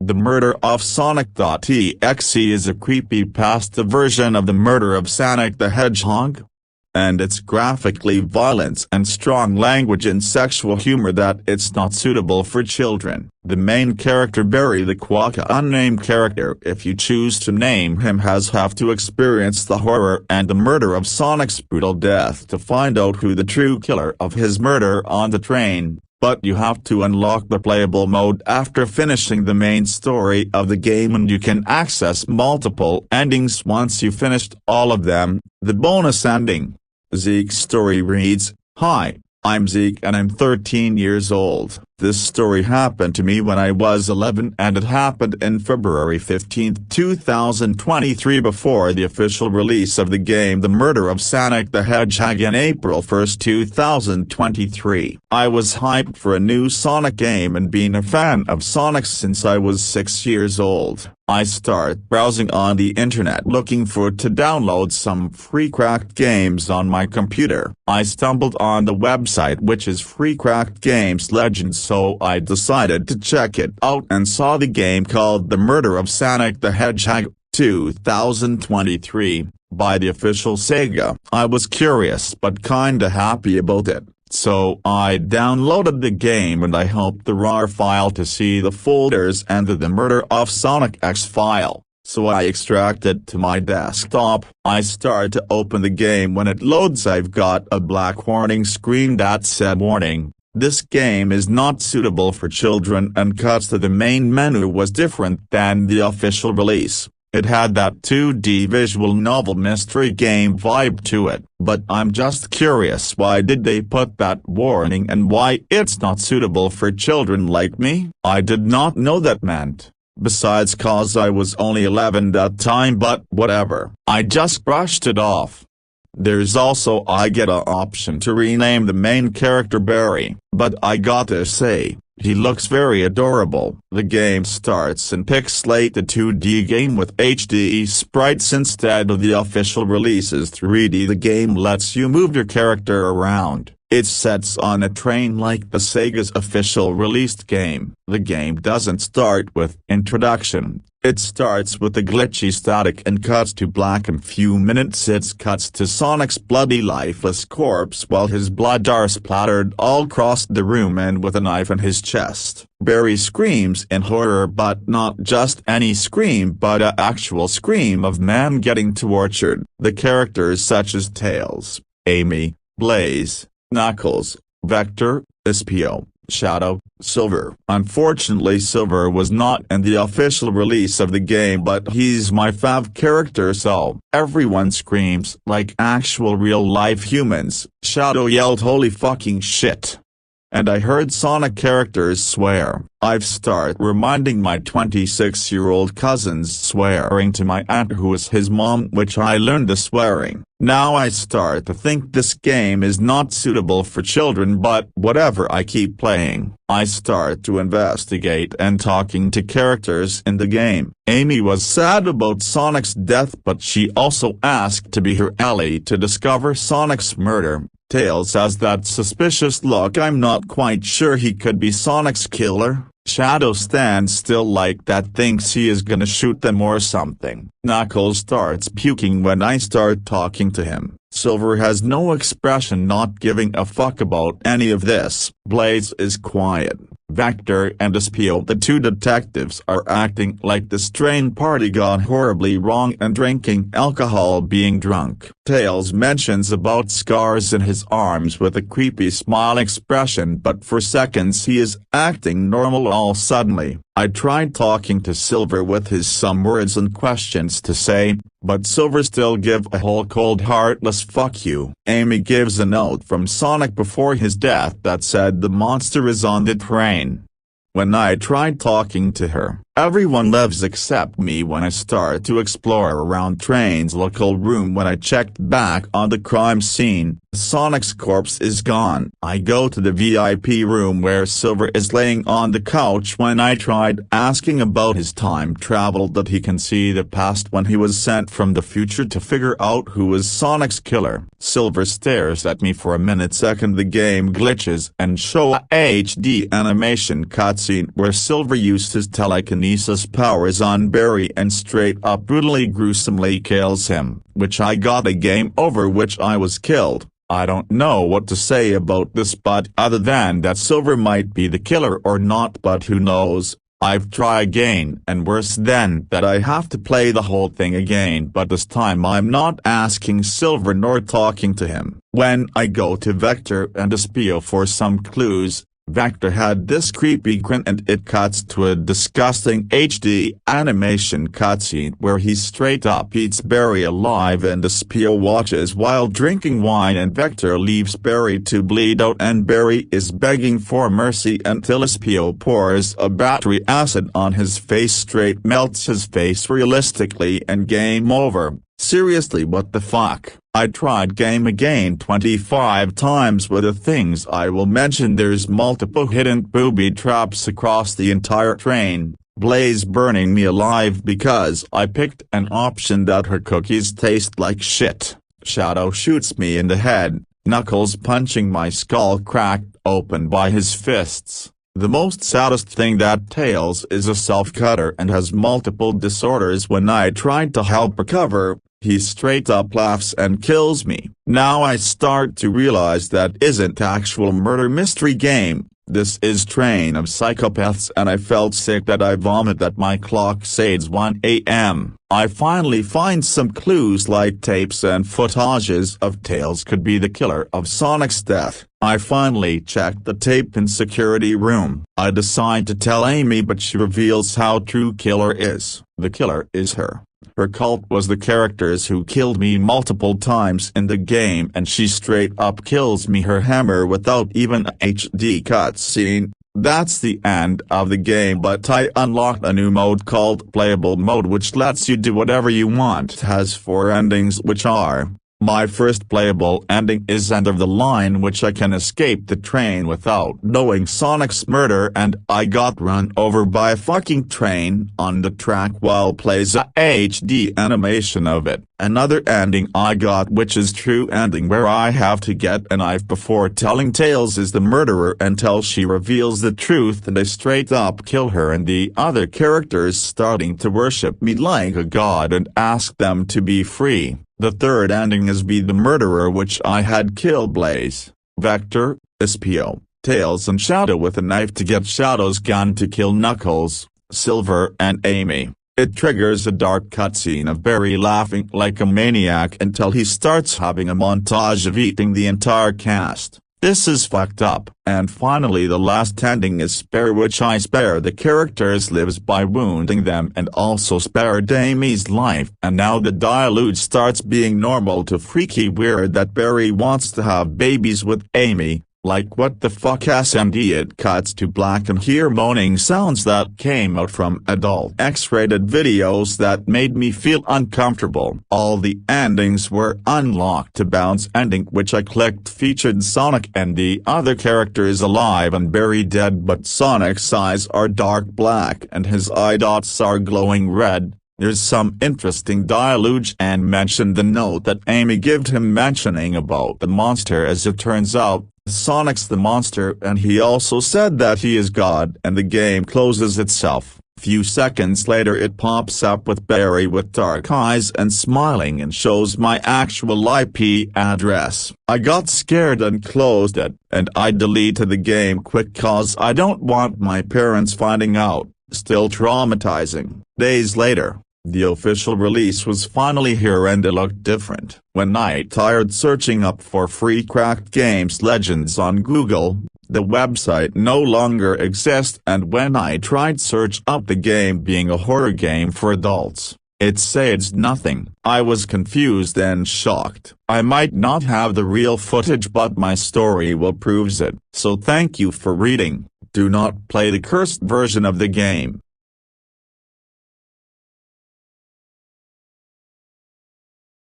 TheMurderofSonic.exe is a creepypasta version of The Murder of Sonic the Hedgehog. And it's graphically violence and strong language and sexual humor that it's not suitable for children. The main character Barry the Quokka unnamed character, if you choose to name him, have to experience the horror and the murder of Sonic's brutal death to find out who the true killer of his murder on the train. But you have to unlock the playable mode after finishing the main story of the game, and you can access multiple endings once you finished all of them. The bonus ending. Zeke's story reads, "Hi, I'm Zeke and I'm 13 years old. This story happened to me when I was 11 and it happened in February 15, 2023 before the official release of the game The Murder of Sonic the Hedgehog in April 1, 2023. I was hyped for a new Sonic game and been a fan of Sonic since I was 6 years old. I start browsing on the internet looking to download some free cracked games on my computer. I stumbled on the website which is Free Cracked Games Legends, so I decided to check it out and saw the game called The Murder of Sonic the Hedgehog 2023 by the official Sega. I was curious but kinda happy about it. So I downloaded the game and I hopped the RAR file to see the folders and the TheMurderofSonic.exe file. So I extract it to my desktop. I start to open the game. When it loads, I've got a black warning screen that said, "Warning, this game is not suitable for children," and cuts to the main menu was different than the official release. It had that 2D visual novel mystery game vibe to it. But I'm just curious, why did they put that warning and why it's not suitable for children like me? I did not know that meant. Besides, cause I was only 11 that time, but whatever. I just brushed it off. There's also I get a option to rename the main character Barry, but I gotta say, he looks very adorable. The game starts in pixelated 2D game with HD sprites instead of the official release's 3D. The game lets you move your character around. It sets on a train like the Sega's official released game. The game doesn't start with introduction. It starts with a glitchy static and cuts to black. In few minutes it cuts to Sonic's bloody lifeless corpse while his blood are splattered all across the room and with a knife in his chest. Barry screams in horror, but not just any scream but a actual scream of man getting tortured. The characters such as Tails, Amy, Blaze, Knuckles, Vector, Espio, Shadow, Silver. Unfortunately, Silver was not in the official release of the game, but he's my fav character, so everyone screams like actual real-life humans. Shadow yelled "holy fucking shit!" And I heard Sonic characters swear. I've started reminding my 26-year-old cousins swearing to my aunt who is his mom, which I learned the swearing. Now I start to think this game is not suitable for children, but whatever, I keep playing. I start to investigate and talking to characters in the game. Amy was sad about Sonic's death, but she also asked to be her ally to discover Sonic's murder. Tails has that suspicious look. I'm not quite sure he could be Sonic's killer. Shadow stands still like that, thinks he is gonna shoot them or something. Knuckles starts puking when I start talking to him. Silver has no expression, not giving a fuck about any of this. Blaze is quiet. Vector and Espio, the two detectives, are acting like the strain party gone horribly wrong and drinking alcohol, being drunk. Tails mentions about scars in his arms with a creepy smile expression, but for seconds he is acting normal all suddenly. I tried talking to Silver with his some words and questions to say, but Silver still give a whole cold heartless fuck you. Amy gives a note from Sonic before his death that said the monster is on the train. When I tried talking to her, everyone leaves except me when I start to explore around train's local room. When I checked back on the crime scene, Sonic's corpse is gone. I go to the VIP room where Silver is laying on the couch when I tried asking about his time travel that he can see the past when he was sent from the future to figure out who was Sonic's killer. Silver stares at me for a minute-second. The game glitches and show a HD animation cutscene where Silver used his telekinesis powers on Barry and straight up brutally gruesomely kills him, which I got a game over which I was killed. I don't know what to say about this, but other than that Silver might be the killer or not, but who knows. I've tried again, and worse than that I have to play the whole thing again, but this time I'm not asking Silver nor talking to him. When I go to Vector and Espio for some clues, Vector had this creepy grin and it cuts to a disgusting HD animation cutscene where he straight up eats Barry alive and Espio watches while drinking wine and Vector leaves Barry to bleed out and Barry is begging for mercy until Espio pours a battery acid on his face, straight melts his face realistically and game over. Seriously, what the fuck? I tried game again 25 times with the things I will mention. There's multiple hidden booby traps across the entire train, Blaze burning me alive because I picked an option that her cookies taste like shit, Shadow shoots me in the head, Knuckles punching my skull cracked open by his fists. The most saddest thing that Tails is a self-cutter and has multiple disorders. When I tried to help recover, he straight up laughs and kills me. Now I start to realize that isn't actual murder mystery game, this is Train of Psychopaths, and I felt sick that I vomit that my clock says 1 a.m. I finally find some clues like tapes and footages of Tails could be the killer of Sonic's death. I finally checked the tape in security room. I decide to tell Amy, but she reveals how true killer is. The killer is her. Her cult was the characters who killed me multiple times in the game, and she straight up kills me her hammer without even a HD cutscene. That's the end of the game, but I unlocked a new mode called playable mode which lets you do whatever you want. It has 4 endings which are: my first playable ending is End of the Line, which I can escape the train without knowing Sonic's murder and I got run over by a fucking train on the track while plays a HD animation of it. Another ending I got which is true ending, where I have to get a knife before telling Tails is the murderer until she reveals the truth and I straight up kill her and the other characters starting to worship me like a god and ask them to be free. The third ending is Be the Murderer, which I had killed Blaze, Vector, Espio, Tails and Shadow with a knife to get Shadow's gun to kill Knuckles, Silver and Amy. It triggers a dark cutscene of Barry laughing like a maniac until he starts having a montage of eating the entire cast. This is fucked up. And finally the last ending is Spare, which I spare the characters' lives by wounding them and also spared Amy's life. And now the dialogue starts being normal to freaky weird that Barry wants to have babies with Amy. Like what the fuck SMD. It cuts to black and hear moaning sounds that came out from adult X-rated videos that made me feel uncomfortable. All the endings were unlocked. To bounce ending which I clicked featured Sonic and the other characters alive and Barry dead, but Sonic's eyes are dark black and his eye dots are glowing red. There's some interesting dialogue and mention the note that Amy gave him mentioning about the monster. As it turns out, Sonic's the monster and he also said that he is God, and the game closes itself. Few seconds later it pops up with Barry with dark eyes and smiling and shows my actual IP address. I got scared and closed it, and I deleted the game quick cause I don't want my parents finding out. Still traumatizing. Days later, the official release was finally here and it looked different. When I tried searching up for free cracked games legends on Google, the website no longer exists, and when I tried search up the game being a horror game for adults, it says nothing. I was confused and shocked. I might not have the real footage, but my story will proves it. So thank you for reading. Do not play the cursed version of the game.